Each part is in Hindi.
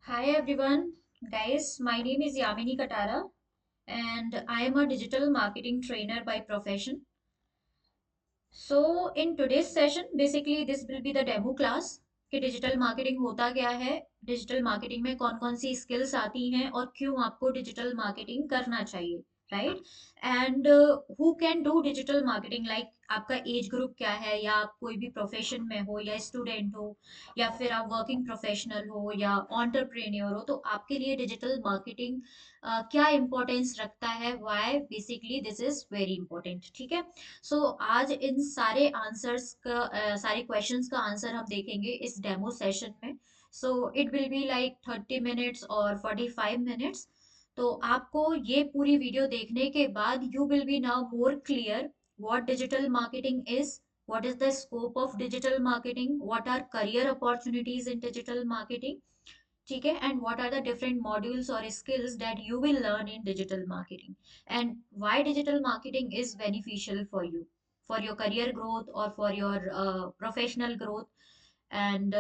Hi everyone, guys. My name is Yamini Katara and I am a digital marketing trainer by profession. So, in today's session, basically this will be the demo class कि डिजिटल मार्केटिंग होता क्या है, डिजिटल मार्केटिंग में कौन कौन सी स्किल्स आती हैं और क्यों आपको डिजिटल मार्केटिंग करना चाहिए, right? And who can do digital marketing, like आपका एज ग्रुप क्या है, या आप कोई भी प्रोफेशन में हो, या स्टूडेंट हो, या फिर आप वर्किंग प्रोफेशनल हो, या ऑन्टरप्रेन्योर हो, तो आपके लिए डिजिटल मार्केटिंग क्या इंपॉर्टेंस रखता है, why basically this is very important, ठीक है? सो आज इन सारे आंसर्स का सारे क्वेश्चंस का आंसर हम देखेंगे इस डेमो सेशन में। So it will be like 30 minutes और 45 मिनट्स। तो आपको ये पूरी वीडियो देखने के बाद you will B now more clear what digital marketing is, what is the scope of digital marketing, what are career opportunities in digital marketing, ठीक है, and what are the different modules or skills that you will learn in digital marketing, and why digital marketing is beneficial for your career growth or for your professional growth, and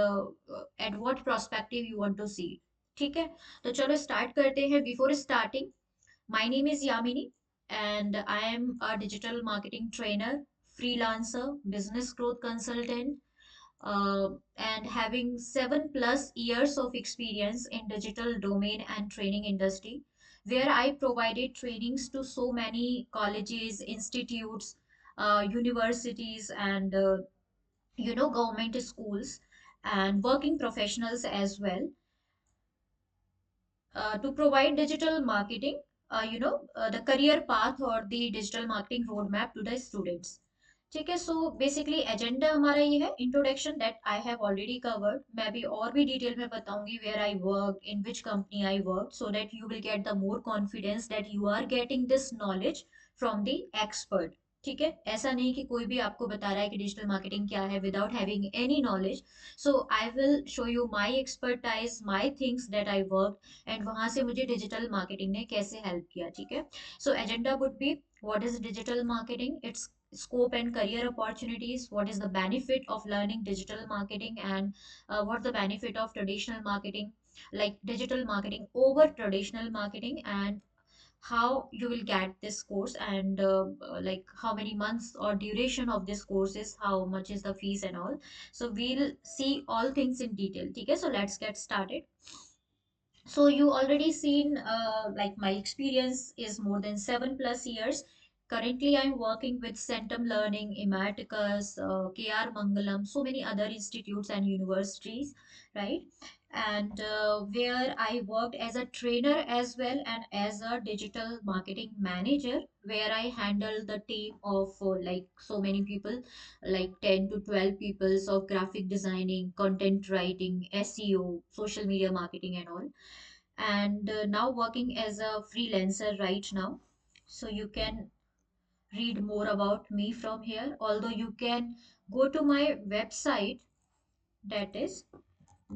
at what perspective you want to see it. ठीक है, तो चलो स्टार्ट करते हैं. Before starting, my name is Yamini and I am a digital marketing trainer, freelancer, business growth consultant, and having 7+ years of experience in digital domain and training industry, where I provided trainings to so many colleges, institutes, universities, and government schools and working professionals as well, to provide digital marketing, the career path or the digital marketing roadmap to the students. ठीक है, सो बेसिकली एजेंडा हमारा ये है, introduction that I have already covered. मैं अभी और भी डिटेल में बताऊंगी where I work, in which company I work, so that you will get the more confidence that you are getting this knowledge from the expert. ठीक है, ऐसा नहीं कि कोई भी आपको बता रहा है कि डिजिटल मार्केटिंग क्या है without having any knowledge. So I will show you my expertise, my things that I work, and वहां से मुझे डिजिटल मार्केटिंग ने कैसे हेल्प किया. ठीक है, so agenda would be, what is digital marketing, it's scope and career opportunities, what is the benefit of learning digital marketing, and what's the benefit of traditional marketing, like digital marketing over traditional marketing, and how you will get this course, and like how many months or duration of this course is, how much is the fees and all. So we'll see all things in detail. Okay, so let's get started. So you already seen, like my experience is more than 7+ years. Currently, I'm working with Centum Learning, Imaticus, KR Mangalam, so many other institutes and universities, right? And where I worked as a trainer as well and as a digital marketing manager, where I handle the team of like so many people, like 10 to 12 peoples of graphic designing, content writing, SEO, social media marketing, and all. And now working as a freelancer right now. So you can read more about me from here, although you can go to my website, that is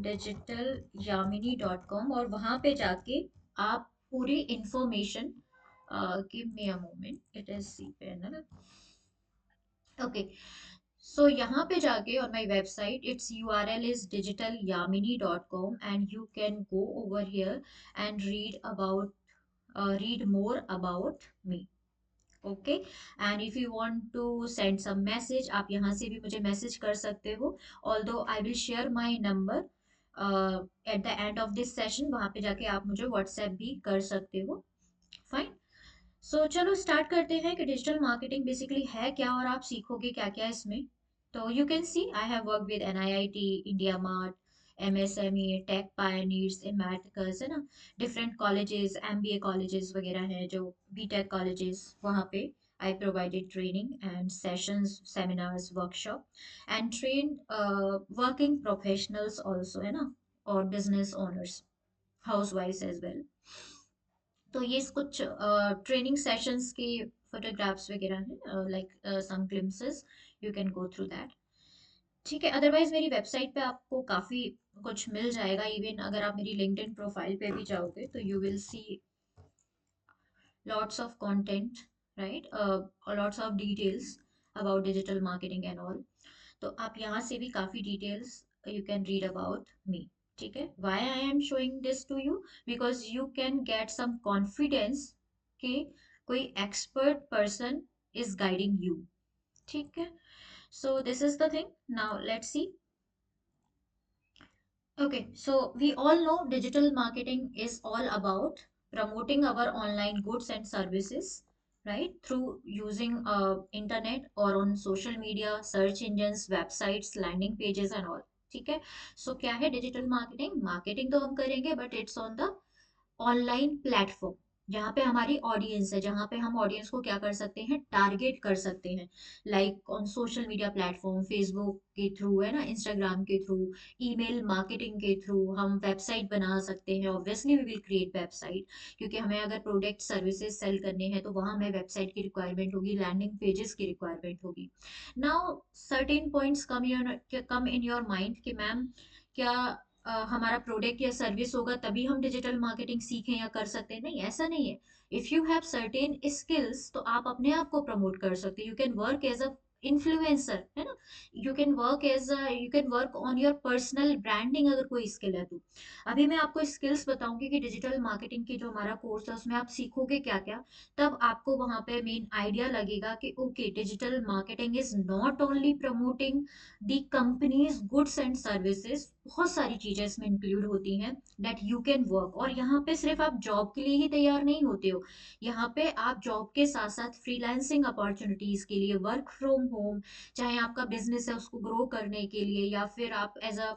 digitalyamini.com, और वहां पे जाके आप पूरी information, give me a moment, it is cpanel. Okay, so यहाँ पे जाके on my website, its URL is digitalyamini.com, and you can go over here and read more about me. Okay, and if you want to send some message, आप यहाँ से भी मुझे मैसेज कर सकते हो. Although I will share my number at the end of this session, वहां पे जाके आप मुझे व्हाट्सएप भी कर सकते हो. फाइन. सो चलो स्टार्ट करते हैं कि डिजिटल मार्केटिंग बेसिकली है क्या और आप सीखोगे क्या क्या इसमें. तो you can see I have work with NIIT, IndiaMART, MSME, Tech Pioneers, Imarticus, है ना, डिफरेंट कॉलेजेस, MBA कॉलेजेस वगैरह हैं जो, BTech कॉलेजेस, वहाँ पे I provided training and sessions, seminars, workshop, and trained working professionals also, है ना, और business owners, housewives as well. तो ये कुछ ट्रेनिंग सेशंस की फोटोग्राफ्स वगैरह हैं, like some glimpses, you can go through that. ठीक है, अदरवाइज मेरी वेबसाइट पे आपको काफ़ी कुछ मिल जाएगा. इवन अगर आप मेरी लिंक्डइन प्रोफाइल पे भी जाओगे तो you will see lots of content, right, lots of details about digital marketing and all. तो आप यहाँ से भी काफ़ी details you can read about me. ठीक है, why I am showing this to you, because you can get some confidence कि कोई expert person is guiding you. ठीक है, so this is the thing. Now let's see. Okay, so we all know digital marketing is all about promoting our online goods and services, right? Through using internet or on social media, search engines, websites, landing pages and all. ठीक है, so क्या है डिजिटल मार्केटिंग? मार्केटिंग तो हम करेंगे but it's on the online platform, जहाँ पे हमारी ऑडियंस है, जहाँ पे हम ऑडियंस को क्या कर सकते हैं, टारगेट कर सकते हैं। Like on social media platform, Facebook के थ्रू है ना, इंस्टाग्राम के थ्रू, ईमेल मार्केटिंग के थ्रू हम वेबसाइट बना सकते हैं। Obviously we will create website, क्योंकि हमें अगर प्रोडक्ट सर्विसेज सेल करने हैं तो वहाँ हमें वेबसाइट की रिक्वायरमेंट होगी, लैंडिंग पेजेस की रिक्वायरमेंट होगी। Now certain points come in your mind कि मैम क्या हमारा प्रोडक्ट या सर्विस होगा तभी हम डिजिटल मार्केटिंग सीखें या कर सकते हैं? नहीं, ऐसा नहीं है। If you have certain skills तो आप अपने आप को प्रमोट कर सकते हैं। You can work as a influencer, है ना, you can work on your personal branding, अगर कोई स्किल है तो। अभी मैं आपको स्किल्स बताऊंगी कि डिजिटल मार्केटिंग की जो हमारा कोर्स है उसमें आप सीखोगे क्या क्या। तब आपको वहां पे मेन आइडिया लगेगा कि okay, digital marketing is not only promoting the companies goods and services, बहुत सारी चीजें इसमें इंक्लूड होती हैं दैट यू कैन वर्क। और यहाँ पे सिर्फ आप जॉब के लिए ही तैयार नहीं होते हो, यहाँ पे आप जॉब के साथ साथ फ्रीलांसिंग अपॉर्चुनिटीज के लिए, वर्क फ्रॉम होम, चाहे आपका बिजनेस है उसको ग्रो करने के लिए, या फिर आप एज अ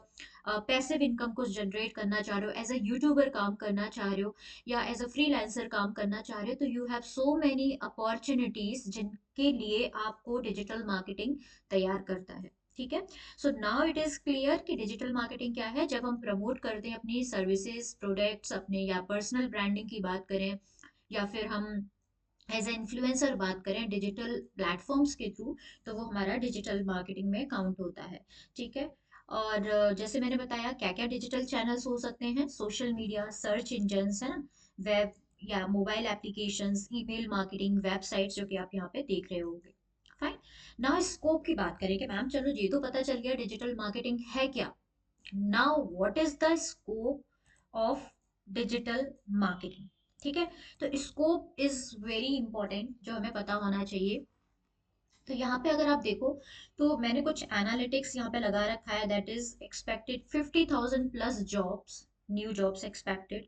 पैसिव इनकम कुछ जनरेट करना चाह रहे हो, एज अ यूट्यूबर काम करना चाह रहे हो, या एज अ फ्रीलांसर काम करना चाह रहे हो, तो you have so many opportunities जिनके लिए आपको डिजिटल मार्केटिंग तैयार करता है। ठीक है, so now it is clear कि डिजिटल मार्केटिंग क्या है। जब हम प्रमोट करते हैं अपनी सर्विसेज, प्रोडक्ट्स अपने, या पर्सनल ब्रांडिंग की बात करें, या फिर हम एज ए इन्फ्लुएंसर बात करें डिजिटल प्लेटफॉर्म्स के थ्रू, तो वो हमारा डिजिटल मार्केटिंग में काउंट होता है। ठीक है, और जैसे मैंने बताया क्या क्या डिजिटल चैनल्स हो सकते हैं, सोशल मीडिया, सर्च इंजन्स, है ना, वेब या mobile applications, email marketing, websites, जो कि आप यहाँ पे देख रहे होंगे। फाइन, नाउ स्कोप की बात करें कि मैम चलो ये तो पता चल गया डिजिटल मार्केटिंग है क्या। Now what is the scope of digital marketing? ठीक है, तो स्कोप इज वेरी इंपॉर्टेंट, जो हमें पता होना चाहिए। तो यहाँ पे अगर आप देखो तो मैंने कुछ एनालिटिक्स यहाँ पे लगा रखा है, that is expected 50,000 plus jobs, new jobs expected,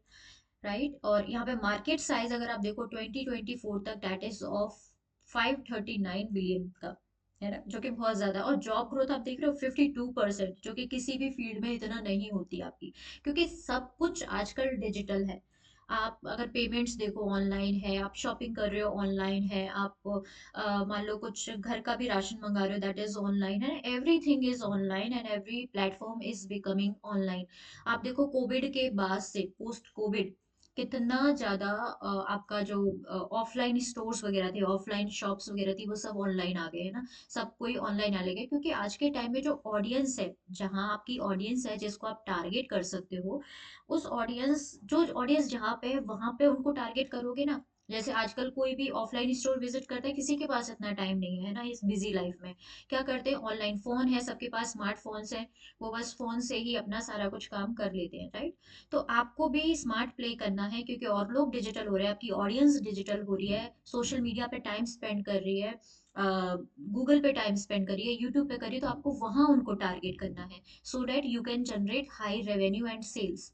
right. और यहाँ पे मार्केट साइज अगर आप देखो 2024 तक, दैट इज ऑफ 539 बिलियन का, है ना, जो कि बहुत ज्यादा। और जॉब ग्रोथ आप देख रहे हो 52%, जो कि किसी भी फील्ड में इतना नहीं होती आपकी, क्योंकि सब कुछ आजकल डिजिटल है। आप अगर पेमेंट्स देखो ऑनलाइन है, आप शॉपिंग कर रहे हो ऑनलाइन है, आप मान लो कुछ घर का भी राशन मंगा रहे हो, दैट इज ऑनलाइन है। Everything is online and every platform is becoming online. आप देखो कोविड के बाद से, पोस्ट कोविड, कितना ज्यादा आपका जो ऑफलाइन स्टोर्स वगैरह थे, ऑफलाइन शॉप्स वगैरह थी, वो सब ऑनलाइन आ गए, है ना। सब कोई ऑनलाइन आ गया, क्योंकि आज के टाइम में जो ऑडियंस है, जहाँ आपकी ऑडियंस है जिसको आप टारगेट कर सकते हो, उस ऑडियंस, जो ऑडियंस जहाँ पे है वहां पे उनको टारगेट करोगे ना। जैसे आजकल कोई भी ऑफलाइन स्टोर विजिट करता है, किसी के पास इतना टाइम नहीं है ना इस बिजी लाइफ में। क्या करते हैं, ऑनलाइन, फोन है सबके पास, स्मार्टफोन्स है, वो बस फोन से ही अपना सारा कुछ काम कर लेते हैं, राइट। तो आपको भी स्मार्ट प्ले करना है, क्योंकि और लोग डिजिटल हो रहे हैं, आपकी ऑडियंस डिजिटल हो रही है, सोशल मीडिया पे टाइम स्पेंड कर रही है, गूगल पे टाइम स्पेंड करिए, यूट्यूब पे करिए, तो आपको वहां उनको टारगेट करना है, so that you can generate high revenue and sales.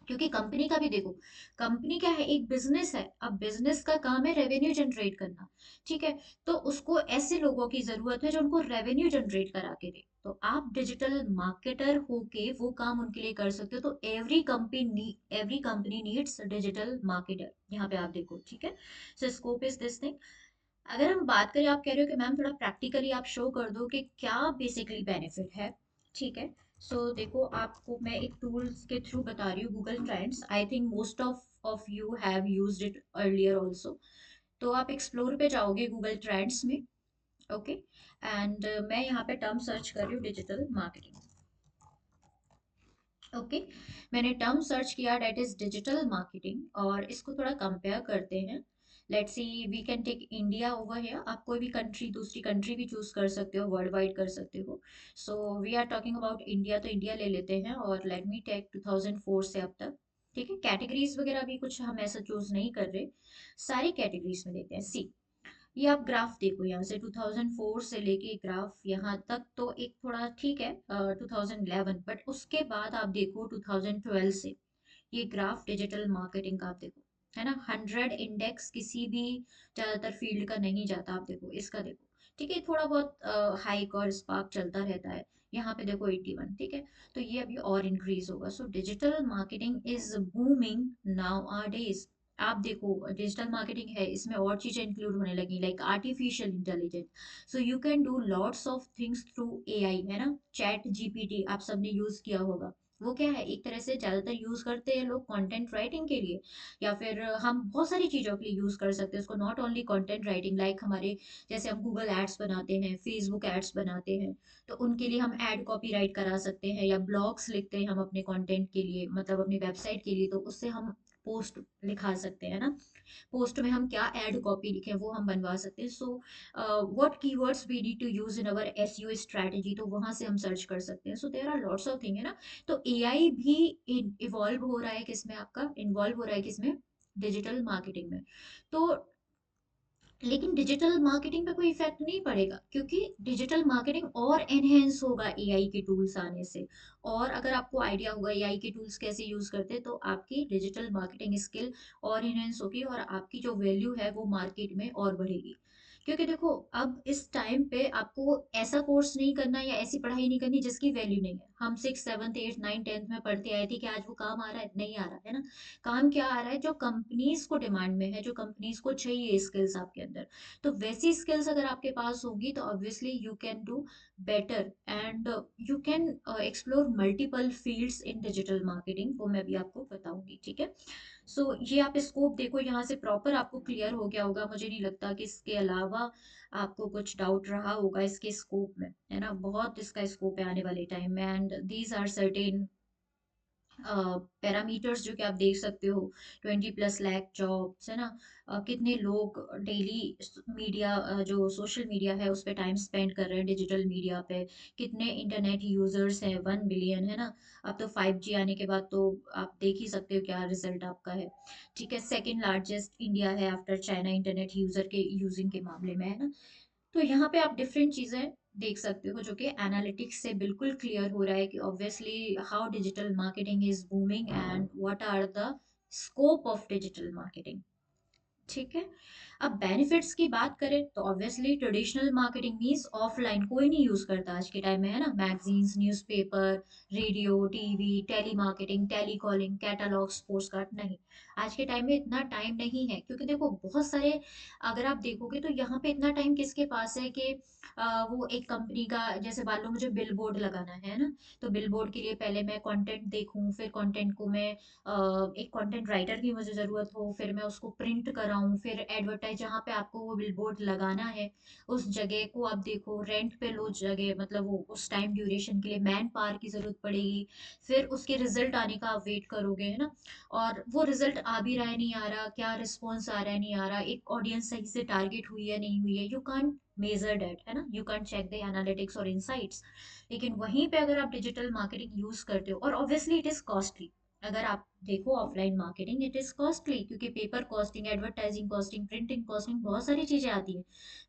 क्योंकि कंपनी का भी देखो, कंपनी क्या है, एक बिजनेस है। अब बिजनेस का काम है रेवेन्यू जनरेट करना, ठीक है। तो उसको ऐसे लोगों की जरूरत है जो उनको रेवेन्यू जनरेट करा के दे। तो आप डिजिटल मार्केटर होके वो काम उनके लिए कर सकते हो। तो every company needs digital marketer, यहाँ पे आप देखो, ठीक है। सो स्कोप इज दिस थिंग। अगर हम बात करें, आप कह रहे हो कि मैम थोड़ा प्रैक्टिकली आप शो कर दो कि क्या बेसिकली बेनिफिट है। ठीक है, सो देखो, आपको मैं एक टूल्स के थ्रू बता रही हूँ, Google trends. I think most of you have used it earlier also. तो आप एक्सप्लोर पे जाओगे गूगल ट्रेंड्स में, ओके। एंड मैं यहाँ पे टर्म सर्च कर रही हूँ, डिजिटल मार्केटिंग, ओके। मैंने टर्म सर्च किया, डेट इज डिजिटल मार्केटिंग, और इसको थोड़ा कंपेयर करते हैं। Let's see we can take India over here. आप कोई भी कंट्री, दूसरी कंट्री भी चूज कर सकते हो, वर्ल्ड वाइड कर सकते हो। So we are talking about India, तो इंडिया ले लेते हैं और लेट मी टेक 2004 से अब तक। ठीक है, कैटेगरीज वगैरह भी कुछ हम ऐसा चूज नहीं कर रहे, सारी कैटेगरीज में देखते हैं। सी, ये आप ग्राफ देखो यहाँ से 2004 से लेके ग्राफ यहाँ तक तो एक थोड़ा ठीक है, 2011, बट उसके बाद आप देखो 2012 से ये ग्राफ डिजिटल मार्केटिंग का आप देखो, है ना, 100 इंडेक्स किसी भी ज्यादातर फील्ड का नहीं जाता। आप देखो इसका, देखो ठीक है, थोड़ा बहुत हाइक और स्पार्क चलता रहता है। यहाँ पे देखो 81, ठीक है, तो ये अभी और इंक्रीज होगा। So digital marketing is booming nowadays. आप देखो डिजिटल मार्केटिंग है, इसमें और चीजें इंक्लूड होने लगी like artificial intelligence. So you can do lots of things through AI, है ना। चैट जीपीटी आप सबने यूज किया होगा। वो क्या है, एक तरह से ज्यादातर यूज करते हैं लोग कंटेंट राइटिंग के लिए, या फिर हम बहुत सारी चीजों के लिए यूज कर सकते हैं उसको, not only content writing. Like हमारे जैसे हम गूगल एड्स बनाते हैं, फेसबुक एड्स बनाते हैं, तो उनके लिए हम एड कॉपी राइट करा सकते हैं, या ब्लॉग्स लिखते हैं हम अपने कंटेंट के लिए, मतलब अपनी वेबसाइट के लिए, तो उससे हम पोस्ट लिखा सकते हैं ना। पोस्ट में हम क्या एड कॉपी लिखें वो हम बनवा सकते हैं। So what keywords we need to use in our SEO strategy, तो वहां से हम सर्च कर सकते हैं। So there are lots of thing, है ना। तो एआई भी इवॉल्व हो रहा है किसमें, आपका इन्वॉल्व हो रहा है किसमें, डिजिटल मार्केटिंग में। तो लेकिन डिजिटल मार्केटिंग पे कोई इफेक्ट नहीं पड़ेगा, क्योंकि डिजिटल मार्केटिंग और एनहेंस होगा एआई के टूल्स आने से। और अगर आपको आइडिया होगा एआई के टूल्स कैसे यूज करते हैं, तो आपकी डिजिटल मार्केटिंग स्किल और इनहेंस होगी, और आपकी जो वैल्यू है वो मार्केट में और बढ़ेगी। क्योंकि देखो अब इस टाइम पे आपको ऐसा कोर्स नहीं करना या ऐसी पढ़ाई नहीं करनी जिसकी वैल्यू नहीं है। हम 6, 7, 8, 9, 10th में पढ़ते आए थे कि आज वो काम आ रहा है, नहीं आ रहा है ना। काम क्या आ रहा है, जो कंपनीज को डिमांड में है, जो कंपनीज को चाहिए स्किल्स आपके अंदर। तो वैसी स्किल्स अगर आपके पास होगी तो obviously you can do better, and you can explore multiple fields in digital marketing, वो मैं भी आपको बताऊंगी। ठीक है, सो ये आप स्कोप देखो, यहाँ से प्रॉपर आपको क्लियर हो गया होगा। मुझे नहीं लगता कि इसके अलावा आपको कुछ डाउट रहा होगा इसके स्कोप में, है ना। बहुत इसका स्कोप है आने वाले टाइम में, and these are certain parameters जो कि आप देख सकते हो। 20+ लाख जॉब्स, है ना। कितने लोग डेली मीडिया, जो सोशल मीडिया है उस पर टाइम स्पेंड कर रहे हैं, डिजिटल मीडिया पे। कितने इंटरनेट यूजर्स हैं, 1 बिलियन, है ना। अब तो 5G आने के बाद तो आप देख ही सकते हो क्या रिजल्ट आपका है। ठीक है, सेकंड लार्जेस्ट इंडिया है आफ्टर चाइना इंटरनेट यूजर के यूजिंग के मामले में, है ना। तो यहाँ पे आप डिफरेंट चीजें देख सकते हो जो कि एनालिटिक्स से बिल्कुल क्लियर हो रहा है कि obviously how digital marketing is booming and what are the scope of digital marketing. ठीक है, अब बेनिफिट्स की बात करें तो obviously traditional marketing means offline कोई नहीं यूज करता आज के टाइम में, है ना। Magazines, newspaper, radio, TV, telemarketing, telecalling, catalogues, postcard, नहीं। आज के टाइम में इतना टाइम नहीं है, क्योंकि देखो बहुत सारे, अगर आप देखोगे तो यहाँ पे इतना टाइम किसके पास है कि वो एक कंपनी का, जैसे मान लो मुझे बिल बोर्ड लगाना है ना, तो बिल बोर्ड के लिए पहले मैं कंटेंट देखूं, फिर कंटेंट को मैं एक कंटेंट राइटर की मुझे ज़रूरत हो, फिर मैं उसको प्रिंट कराऊं, फिर एडवर्टाइज जहाँ पे आपको वो बिलबोर्ड लगाना है उस जगह को आप देखो, रेंट पे लो जगह, मतलब वो उस टाइम ड्यूरेशन के लिए मैन पावर की ज़रूरत पड़ेगी। फिर उसके रिजल्ट आने का आप वेट करोगे, है ना। और वो रिजल्ट आ भी रहा है नहीं आ रहा, क्या रिस्पॉन्स आ रहा है नहीं आ रहा, एक ऑडियंस सही से टारगेट हुई है नहीं हुई है, यू कांट मेजर डेट, है ना। You can't check the analytics और इनसाइट्स। लेकिन वहीं पे अगर आप डिजिटल मार्केटिंग यूज करते हो, और ऑब्वियसली इट इज कॉस्टली। अगर आप देखो offline marketing it is costly, क्योंकि paper costing, advertising costing, printing costing, बहुत सारी चीजें आती हैं।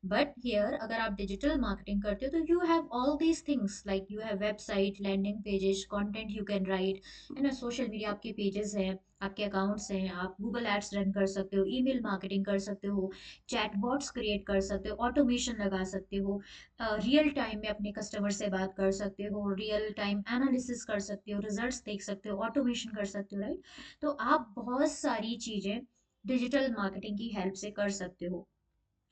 बट हियर अगर आप डिजिटल मार्केटिंग करते हो तो you have all these things, like you have website, landing pages, content you can write, है ना। सोशल मीडिया आपके पेजेस हैं, आपके अकाउंट्स हैं, आप गूगल एड्स रन कर सकते हो, ईमेल मार्केटिंग कर सकते हो, चैटबॉट्स क्रिएट कर सकते हो, ऑटोमेशन लगा सकते हो, रियल टाइम में अपने कस्टमर से बात कर सकते हो, रियल टाइम एनालिसिस कर सकते हो, रिजल्ट्स देख सकते हो, ऑटोमेशन कर सकते हो, राइट। तो आप बहुत सारी चीजें डिजिटल मार्केटिंग की हेल्प से कर सकते हो।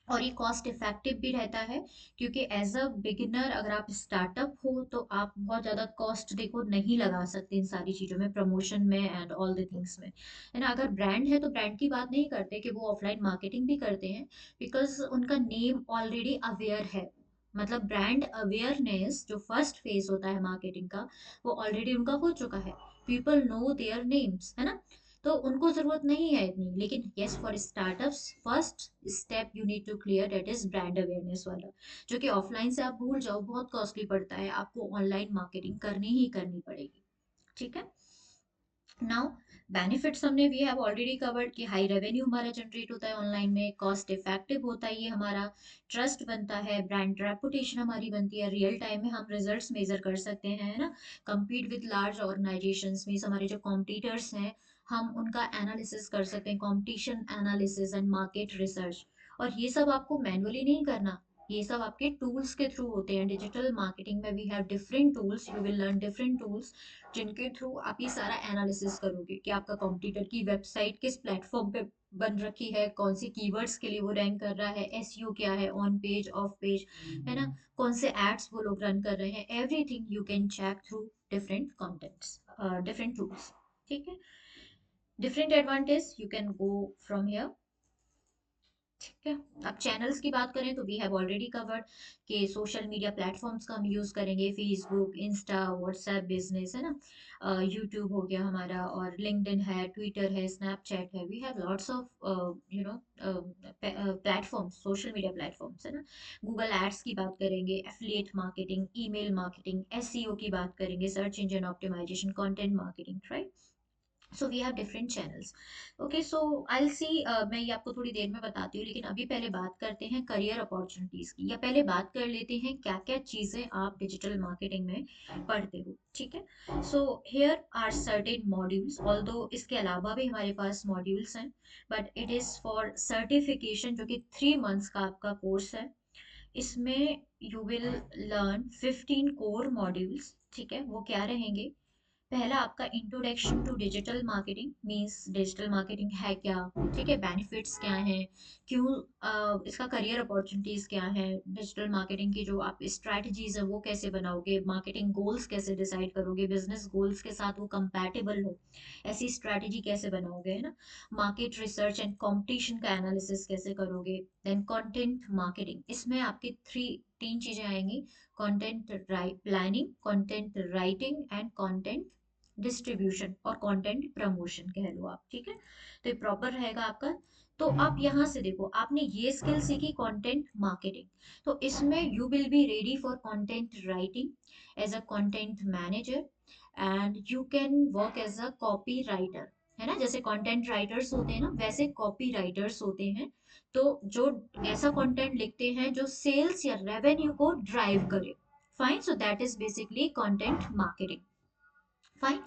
और ये कॉस्ट इफेक्टिव भी रहता है, क्योंकि एज अ बिगिनर अगर आप स्टार्टअप हो तो आप बहुत ज़्यादा कॉस्ट देखो नहीं लगा सकते इन सारी चीज़ों में, प्रमोशन में एंड ऑल द थिंग्स में, है ना। अगर ब्रांड है तो ब्रांड की बात नहीं करते कि वो ऑफलाइन मार्केटिंग भी करते हैं, बिकॉज उनका नेम ऑलरेडी अवेयर है। मतलब ब्रांड अवेयरनेस जो फर्स्ट फेज होता है मार्केटिंग का, वो ऑलरेडी उनका हो चुका है। पीपल नो देयर नेम्स, है ना। तो उनको जरूरत नहीं है इतनी, लेकिन yes for startups first step you need to clear that is brand awareness वाला, जो कि ऑफलाइन से आप भूल जाओ, बहुत कॉस्टली पड़ता है, आपको ऑनलाइन मार्केटिंग करनी ही करनी पड़ेगी। ठीक है। नाउ बेनिफिट्स हमने वी हैव ऑलरेडी कवर्ड कि हाई रेवेन्यू हमारा जनरेट होता है ऑनलाइन में, कॉस्ट इफेक्टिव होता है ये हमारा, ट्रस्ट बनता है, ब्रांड रेपुटेशन हमारी बनती है, रियल टाइम में हम रिजल्ट्स मेजर कर सकते हैं, है ना, compete विद लार्ज ऑर्गेनाइजेशंस में, हमारे जो कॉम्पिटिटर्स हैं हम उनका एनालिसिस कर सकते हैं, competition analysis and market research. और ये सब आपको मैनुअली नहीं करना, ये सब आपके टूल्स के थ्रू होते हैं। डिजिटल मार्केटिंग में we have different tools, you will learn different tools जिनके थ्रू आप ये सारा एनालिसिस करोगे कि आपका कॉम्पिटिटर की वेबसाइट किस प्लेटफॉर्म पे बन रखी है, कौन सी कीवर्ड्स के लिए वो रैंक कर रहा है, एसईओ क्या है, ऑन पेज ऑफ पेज, है ना, कौन से एड्स वो लोग रन कर रहे हैं, everything you can check through different contents, different tools. ठीक है। Different advantage you can go from here. ठीक है। अब चैनल्स की बात करें तो वी हैव ऑलरेडी कवर्ड कि सोशल मीडिया प्लेटफॉर्म्स का हम यूज करेंगे, फेसबुक, इंस्टा, व्हाट्सएप बिजनेस, है ना, यूट्यूब हो गया हमारा, और लिंक्डइन है, ट्विटर है, स्नैपचैट है, we have lots of you know platforms, social media platforms, है ना। गूगल एड्स की बात करेंगे, affiliate marketing, email marketing, SEO की बात करेंगे, search engine optimisation, content marketing, right. So we have different channels. Okay, so I see, मैं ये आपको थोड़ी देर में बताती हूँ, लेकिन अभी पहले बात करते हैं करियर अपॉर्चुनिटीज की, या पहले बात कर लेते हैं क्या क्या चीजें आप डिजिटल मार्केटिंग में पढ़ते हो। ठीक है। So here are certain modules, although इसके अलावा भी हमारे पास मॉड्यूल्स हैं, but it is for certification, जो कि 3 मंथ्स का आपका कोर्स है। इसमें you will learn 15 core modules. ठीक है, वो क्या रहेंगे? पहला आपका introduction to digital marketing, means digital marketing है क्या, ठीक है, बेनिफिट्स क्या हैं, क्यों, इसका करियर अपॉर्चुनिटीज क्या है, डिजिटल मार्केटिंग की जो आप स्ट्रैटेजीज है वो कैसे बनाओगे, मार्केटिंग गोल्स कैसे डिसाइड करोगे, बिजनेस गोल्स के साथ वो कंपैटिबल हो, ऐसी स्ट्रैटेजी कैसे बनाओगे, है ना, मार्केट रिसर्च एंड कंपटीशन का एनालिसिस कैसे करोगे, देन कंटेंट मार्केटिंग, इसमें आपकी तीन चीजें आएंगी, content planning, content writing and content distribution, और कंटेंट प्रमोशन कह लो आप। ठीक है, तो ये प्रॉपर रहेगा आपका। तो आप यहाँ से देखो, आपने ये स्किल सीखी कंटेंट मार्केटिंग, तो इसमें you will be ready for content writing as a content manager, and you can work as a copywriter, है ना, जैसे कंटेंट राइटर्स होते हैं ना, वैसे कॉपी राइटर्स होते हैं, तो जो ऐसा कंटेंट लिखते हैं जो सेल्स या रेवेन्यू को ड्राइव करे। Fine, so that is basically content marketing. Fine.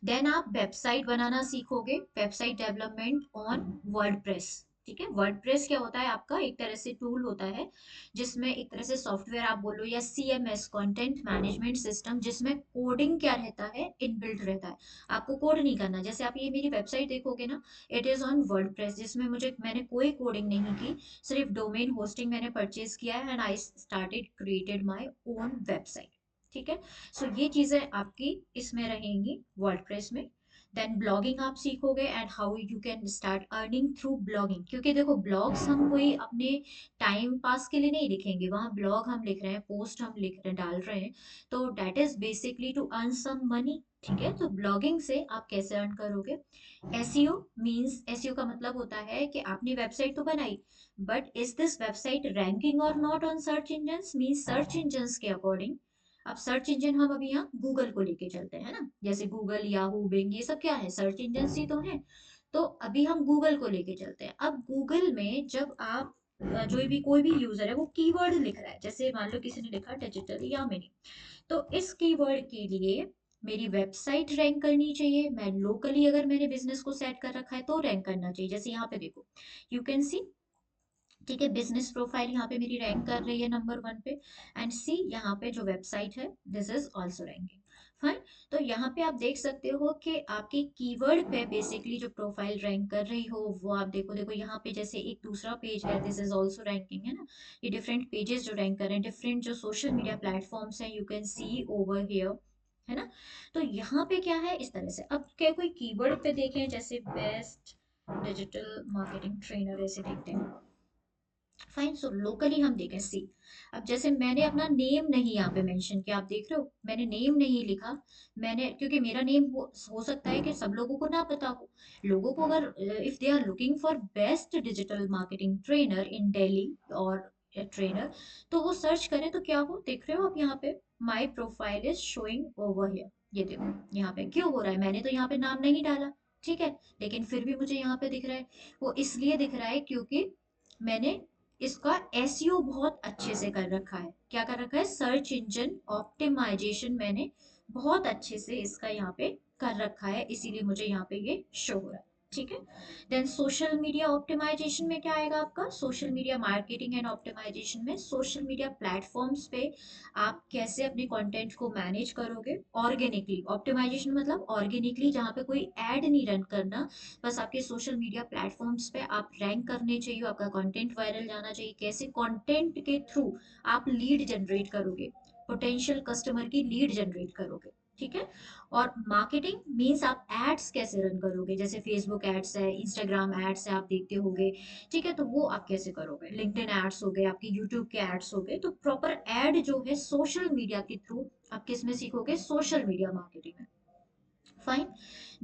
Then आप वेबसाइट बनाना सीखोगे, वेबसाइट डेवलपमेंट ऑन वर्डप्रेस। ठीक है, वर्डप्रेस क्या होता है? आपका एक तरह से टूल होता है, जिसमें एक तरह से सॉफ्टवेयर आप बोलो, या सीएमएस, कंटेंट मैनेजमेंट सिस्टम, जिसमें कोडिंग क्या रहता है, इनबिल्ट रहता है, आपको कोड नहीं करना। जैसे आप ये मेरी वेबसाइट देखोगे ना, इट इज ऑन वर्डप्रेस, जिसमें मैंने कोई कोडिंग नहीं की, सिर्फ डोमेन होस्टिंग मैंने परचेज किया है, and I started created my own website. ठीक है। सो ये चीजें आपकी इसमें रहेंगी वर्डप्रेस में। देन ब्लॉगिंग आप सीखोगे, and how you can start earning through blogging, क्योंकि देखो ब्लॉग्स हम कोई अपने टाइम पास के लिए नहीं लिखेंगे, वहां ब्लॉग हम लिख रहे हैं, पोस्ट हम लिख रहे डाल रहे हैं, तो that is basically to earn some money. ठीक है, तो ब्लॉगिंग से आप कैसे अर्न करोगे? एसईओ मींस, एसईओ का मतलब होता है कि आपने वेबसाइट तो बनाई, but is this website ranking or not on search engine, means search engine के अकॉर्डिंग। अब सर्च इंजन हम अभी यहाँ गूगल को लेके चलते हैं ना, जैसे गूगल, याहू, बिंग, ये सब क्या है? सर्च इंजन ही तो है। तो अभी हम गूगल को लेके चलते हैं। अब गूगल में जब आप जो भी कोई भी यूजर है वो कीवर्ड लिख रहा है, जैसे मान लो किसी ने लिखा डिजिटल या मिनी, तो इस कीवर्ड के लिए मेरी वेबसाइट रैंक करनी चाहिए, मैं लोकली अगर मैंने बिजनेस को सेट कर रखा है तो रैंक करना चाहिए। जैसे यहाँ पे देखो, यू कैन सी, ठीक है, बिजनेस प्रोफाइल यहाँ पे मेरी रैंक कर रही है नंबर 1 पे, एंड सी यहाँ पे जो वेबसाइट है, this is also ranking. Fine. तो यहाँ पे आप देख सकते हो कि आपके कीवर्ड पे बेसिकली जो प्रोफाइल रैंक कर रही हो वो आप देखो, देखो यहाँ पे जैसे एक दूसरा पेज है, दिस इज ऑल्सो रैंकिंग, है ना, ये डिफरेंट पेजेस जो रैंक कर रहे हैं, डिफरेंट जो सोशल मीडिया प्लेटफॉर्म्स हैं, you can C over here, है ना। तो यहाँ पे क्या है, इस तरह से। अब क्या कोई कीवर्ड पे देखें, जैसे बेस्ट डिजिटल मार्केटिंग ट्रेनर, ऐसे देखते हैं, फाइन। सो लोकली हम देखें, सी अब जैसे मैंने अपना नेम नहीं यहाँ पे मेंशन किया, आप देख रहे हो मैंने नेम नहीं लिखा। मैंने क्योंकि मेरा नेम हो सकता है कि सब लोगों को ना पता हो। लोगों को अगर if they are looking for best digital marketing trainer in Delhi और ट्रेनर, तो वो सर्च करें तो क्या हो, देख रहे हो आप यहाँ पे my profile is showing over here. ये देखो यहाँ पे क्यों हो रहा है, मैंने तो यहाँ पे नाम नहीं डाला, ठीक है, लेकिन फिर भी मुझे यहाँ पे दिख रहा है। वो इसलिए दिख रहा है क्योंकि मैंने इसका एसईओ बहुत अच्छे से कर रखा है। क्या कर रखा है, सर्च इंजन ऑप्टिमाइजेशन मैंने बहुत अच्छे से इसका यहाँ पे कर रखा है, इसीलिए मुझे यहाँ पे ये शो हो रहा है, ठीक है। देन सोशल मीडिया ऑप्टिमाइजेशन में क्या आएगा आपका, social media marketing and optimization में सोशल मीडिया प्लेटफॉर्म्स पे आप कैसे अपने कंटेंट को मैनेज करोगे ऑर्गेनिकली। ऑप्टिमाइजेशन मतलब ऑर्गेनिकली, जहाँ पे कोई ऐड नहीं रन करना, बस आपके सोशल मीडिया प्लेटफॉर्म्स पे आप रैंक करने चाहिए, आपका कंटेंट वायरल जाना चाहिए। कैसे, कंटेंट के थ्रू आप लीड जनरेट करोगे, पोटेंशियल कस्टमर की लीड जनरेट करोगे, ठीक है। और मार्केटिंग मीन्स आप एड्स कैसे रन करोगे, जैसे फेसबुक एड्स है, इंस्टाग्राम एड्स है, आप देखते होगे, ठीक है, तो वो आप कैसे करोगे, लिंक्डइन एड्स हो गए, आपके यूट्यूब के एड्स हो गए। तो प्रॉपर एड जो है सोशल मीडिया के थ्रू आप किस में सीखोगे, सोशल मीडिया मार्केटिंग में। फाइन।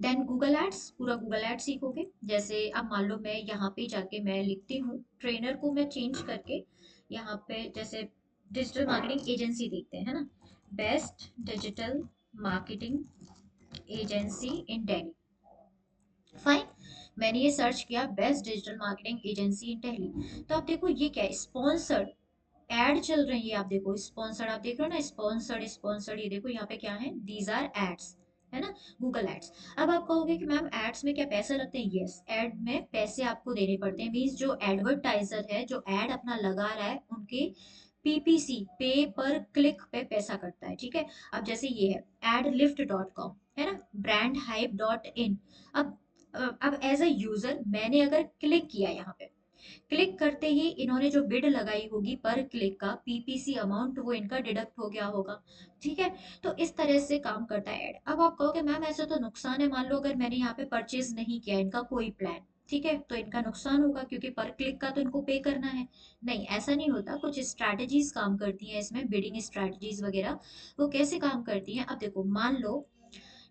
देन गूगल एड्स, पूरा गूगल एड्स सीखोगे। जैसे अब मान लो मैं यहाँ पे जाके मैं लिखती हूँ, ट्रेनर को मैं चेंज करके यहाँ पे जैसे डिजिटल मार्केटिंग एजेंसी देखते हैं, है ना, बेस्ट डिजिटल मार्केटिंग एजेंसी इन दिल्ली। फाइन, मैंने ये सर्च किया बेस्ट डिजिटल मार्केटिंग एजेंसी इन दिल्ली, तो आप देखो ये क्या है, स्पॉन्सर्ड एड चल रही है। आप देखो स्पॉन्सर्ड, आप देख रहे हो ना, स्पॉन्सर्ड स्पॉन्सर्ड, ये देखो यहाँ पे क्या है, दीज आर एड्स, है ना, गूगल एड्स। अब आप कहोगे कि मैम एड्स में क्या पैसे लगते हैं, यस, एड में पैसे आपको देने पड़ते हैं। मीन्स जो एडवर्टाइजर है, जो एड अपना लगा रहा है, उनके पीपीसी, पे पर क्लिक पे पैसा कटता है, ठीक है। अब जैसे ये है adlift.com, है ना, brandhype.in। अब अब एज अ यूजर मैंने अगर क्लिक किया यहाँ पे, क्लिक करते ही इन्होंने जो बिड लगाई होगी पर क्लिक का पीपीसी अमाउंट, वो इनका डिडक्ट हो गया होगा, ठीक है। तो इस तरह से काम करता है एड। अब आप कहोगे मैम ऐसे तो नुकसान है, मान लो अगर मैंने यहाँ पे परचेज नहीं किया इनका कोई प्लान, ठीक है, तो इनका नुकसान होगा क्योंकि पर क्लिक का तो इनको पे करना है। नहीं, ऐसा नहीं होता, कुछ स्ट्रैटेजीज काम करती हैं इसमें, बिडिंग स्ट्रैटेजीज वगैरह। वो कैसे काम करती हैं, अब देखो मान लो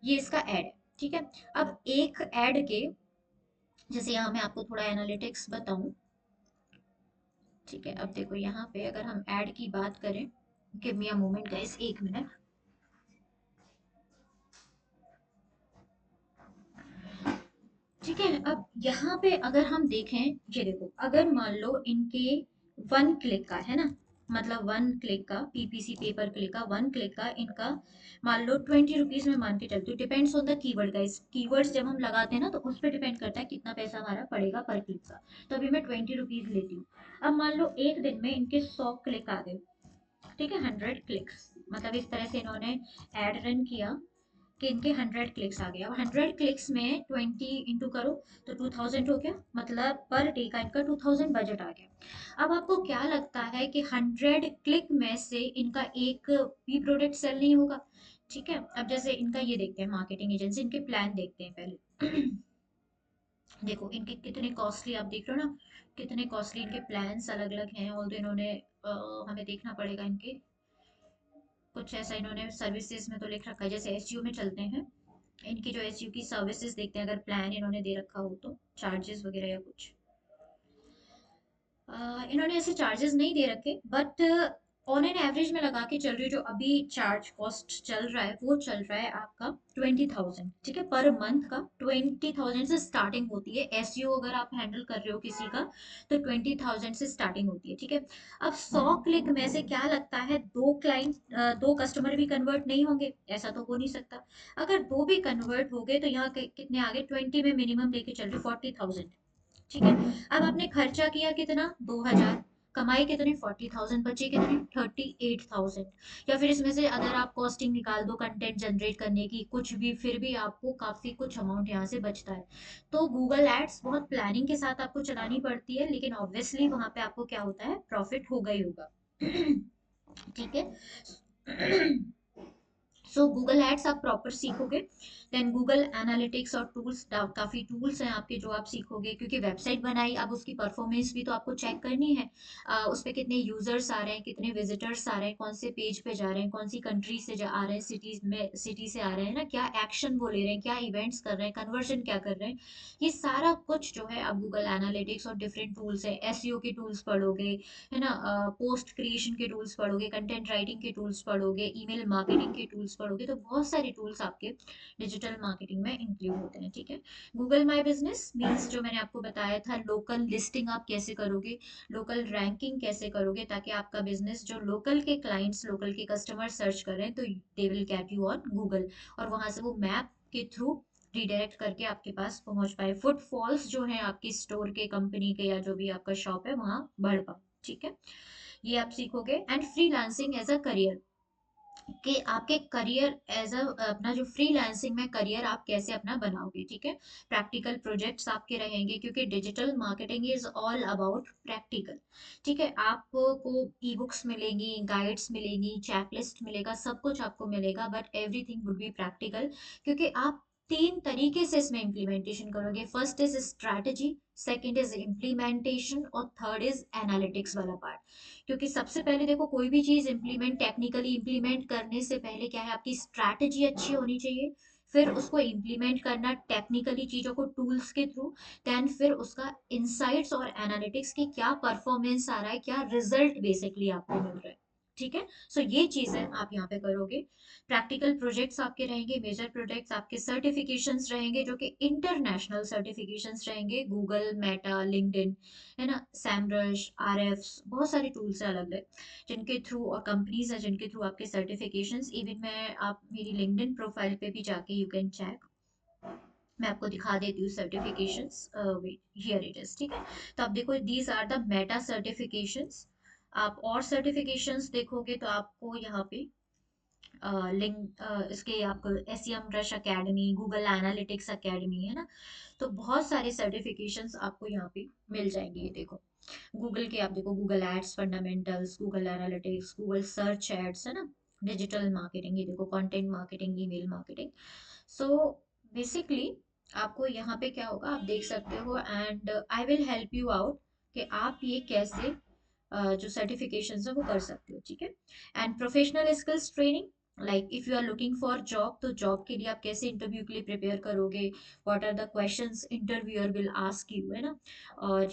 ये इसका एड है, ठीक है। अब एक एड के, जैसे यहाँ मैं आपको थोड़ा एनालिटिक्स बताऊं, ठीक है। अब देखो यहाँ पे अगर हम ऐड की बात करें, give me a moment guys, एक मिनट, ठीक है। अब यहाँ पे अगर हम देखें, ये देखो अगर मान लो इनके वन क्लिक का है ना, मतलब वन क्लिक का पीपीसी, पेपर क्लिक का, वन क्लिक का इनका मान लो 20 रुपीज में मान के चलती हूँ, depends on the keyword guys. Keywords जब हम लगाते हैं ना, तो उस पर डिपेंड करता है कितना पैसा हमारा पड़ेगा पर क्लिक का। तो अभी मैं 20 रुपीज लेती हूँ। अब मान लो एक दिन में इनके 100 क्लिक आ गए, ठीक है, 100 क्लिक्स, मतलब इस तरह से इन्होंने एड रन किया कि इनके 100 क्लिक्स आ गए। अब 100 क्लिक्स में 20 इंटू करो तो 2000 हो गया, मतलब पर डे का इनका 2000 बजट आ गया। अब आपको क्या लगता है कि 100 क्लिक में से इनका एक भी प्रोडक्ट सेल नहीं होगा, ठीक है। अब जैसे इनका ये देखते हैं, मार्केटिंग एजेंसी, इनके प्लान देखते हैं पहले। देखो इनके कितने कॉस्टली, आप देख रहे हो ना, कितने कॉस्टली इनके प्लान्स अलग अलग हैं। और तो इन्होंने हमें देखना पड़ेगा इनके, कुछ ऐसा इन्होंने सर्विसेज में तो लिख रखा है, जैसे एसयू में चलते हैं, इनकी जो एसयू की सर्विसेज देखते हैं, अगर प्लान इन्होंने दे रखा हो तो चार्जेस वगैरह या कुछ, इन्होंने ऐसे चार्जेस नहीं दे रखे, बट ऑन एन एवरेज में लगा के चल रही है, जो अभी चार्ज कॉस्ट चल रहा है वो चल रहा है आपका 20,000, ठीक है, पर मंथ का 20,000 से स्टार्टिंग होती है। एसईओ अगर आप हैंडल कर रहे हो किसी का, तो 20,000 से स्टार्टिंग होती है, ठीक है। अब 100 क्लिक में से क्या लगता है, दो क्लाइंट, दो कस्टमर भी कन्वर्ट नहीं होंगे, ऐसा तो हो नहीं सकता। अगर दो भी कन्वर्ट हो गए तो यहाँ कितने आगे, 20 में मिनिमम लेके चल रही 40,000, ठीक है। अब आपने खर्चा किया कितना, 2,000, कमाई कितने, 40,000, बचे कितने, 38,000। या फिर इसमें से अगर आप कॉस्टिंग निकाल दो कंटेंट जनरेट करने की, कुछ भी, फिर भी आपको काफी कुछ अमाउंट यहाँ से बचता है। तो गूगल एड्स बहुत प्लानिंग के साथ आपको चलानी पड़ती है, लेकिन ऑब्वियसली वहां पे आपको क्या होता है, प्रॉफिट होगा ही होगा। ठीक है। सो गूगल एड्स आप प्रॉपर सीखोगे, देन गूगल एनालिटिक्स और टूल्स, काफी टूल्स हैं आपके जो आप सीखोगे, क्योंकि वेबसाइट बनाई, अब उसकी परफॉर्मेंस भी तो आपको चेक करनी है। उस पर कितने यूजर्स आ रहे हैं, कितने विजिटर्स आ रहे हैं, कौन से पेज पे जा रहे हैं, कौन सी कंट्री से आ रहे हैं, सिटीज में सिटी से आ रहे हैं ना, क्या एक्शन वो ले रहे हैं, क्या इवेंट्स कर रहे हैं, कन्वर्जन क्या कर रहे हैं, ये सारा कुछ जो है आप गूगल एनालिटिक्स और डिफरेंट टूल्स है, एसईओ के टूल्स पढ़ोगे, है ना, पोस्ट क्रिएशन के टूल्स पढ़ोगे, कंटेंट राइटिंग के टूल्स पढ़ोगे, ईमेल मार्केटिंग के टूल्स पढ़ोगे, तो बहुत सारे टूल्स आपके डिजिटल मार्केटिंग में इंक्लूड होते हैं, ठीक है। गूगल माई बिजनेस मीन्स जो मैंने आपको बताया था, लोकल लिस्टिंग आप कैसे करोगे, लोकल रैंकिंग कैसे करोगे, ताकि आपका बिजनेस जो लोकल के क्लाइंट्स, लोकल के कस्टमर सर्च कर रहे हैं, तो they will get you on Google, और वहां से वो मैप के थ्रू रिडायरेक्ट करके आपके पास पहुंच पाए, फुटफॉल्स जो है आपकी स्टोर के, कंपनी के, या जो भी आपका शॉप है वहां बढ़ पाए, ठीक है। ये आप सीखोगे। And freelancing as a career, कि आपके करियर एज अ अपना जो फ्रीलांसिंग में करियर आप कैसे अपना बनाओगे, ठीक है। प्रैक्टिकल प्रोजेक्ट्स आपके रहेंगे, क्योंकि digital marketing is all about practical, ठीक है। आपको ई बुक्स मिलेंगी, गाइड्स मिलेंगी, चेकलिस्ट मिलेगा, सब कुछ आपको मिलेगा, but everything would be practical, क्योंकि आप तीन तरीके से इसमें इम्प्लीमेंटेशन करोगे। First is strategy, second is implementation, और थर्ड इज एनालिटिक्स वाला पार्ट। क्योंकि सबसे पहले देखो, कोई भी चीज इम्प्लीमेंट, टेक्निकली इम्प्लीमेंट करने से पहले क्या है, आपकी स्ट्रैटेजी अच्छी होनी चाहिए, फिर उसको इम्प्लीमेंट करना टेक्निकली चीजों को टूल्स के थ्रू, देन फिर उसका इंसाइट्स और एनालिटिक्स की क्या परफॉर्मेंस आ रहा है, क्या रिजल्ट बेसिकली आपको मिल रहा है, ठीक है। सो ये चीजें आप यहाँ पे करोगे। प्रैक्टिकल प्रोजेक्ट्स आपके रहेंगे, मेजर प्रोजेक्ट्स आपके, सर्टिफिकेशंस रहेंगे जो कि इंटरनेशनल सर्टिफिकेशंस रहेंगे, गूगल, मेटा, लिंक्डइन, है ना, सैमरश, आरएफ, बहुत सारे टूल्स हैं अलग अलग, जिनके थ्रू, और कंपनीज है जिनके थ्रू आपके सर्टिफिकेशंस, इवन मैं, आप मेरी लिंक्डइन प्रोफाइल पे भी जाके यू कैन चेक, मैं आपको दिखा देती हूँ सर्टिफिकेशंस, हियर इट इज, ठीक है। तो आप देखो, these are the Meta certifications. आप और सर्टिफिकेशंस देखोगे तो आपको यहाँ पे लिंक, इसके आपको SEM rush academy, Google analytics academy, है ना, तो बहुत सारे सर्टिफिकेशंस आपको यहाँ पे मिल जाएंगे। ये देखो, गूगल के आप देखो, Google ads fundamentals, Google analytics, Google search ads, है ना, डिजिटल मार्केटिंग, ये देखो, content marketing, email marketing. So basically आपको यहाँ पे क्या होगा, आप देख सकते हो, and I will help you out कि आप ये कैसे जो सर्टिफिकेशंस है वो कर सकते हो, ठीक है। And professional skills training, like if you are looking for job, तो जॉब के लिए आप कैसे इंटरव्यू के लिए प्रिपेयर करोगे, what are the questions interviewer will ask you, है ना, और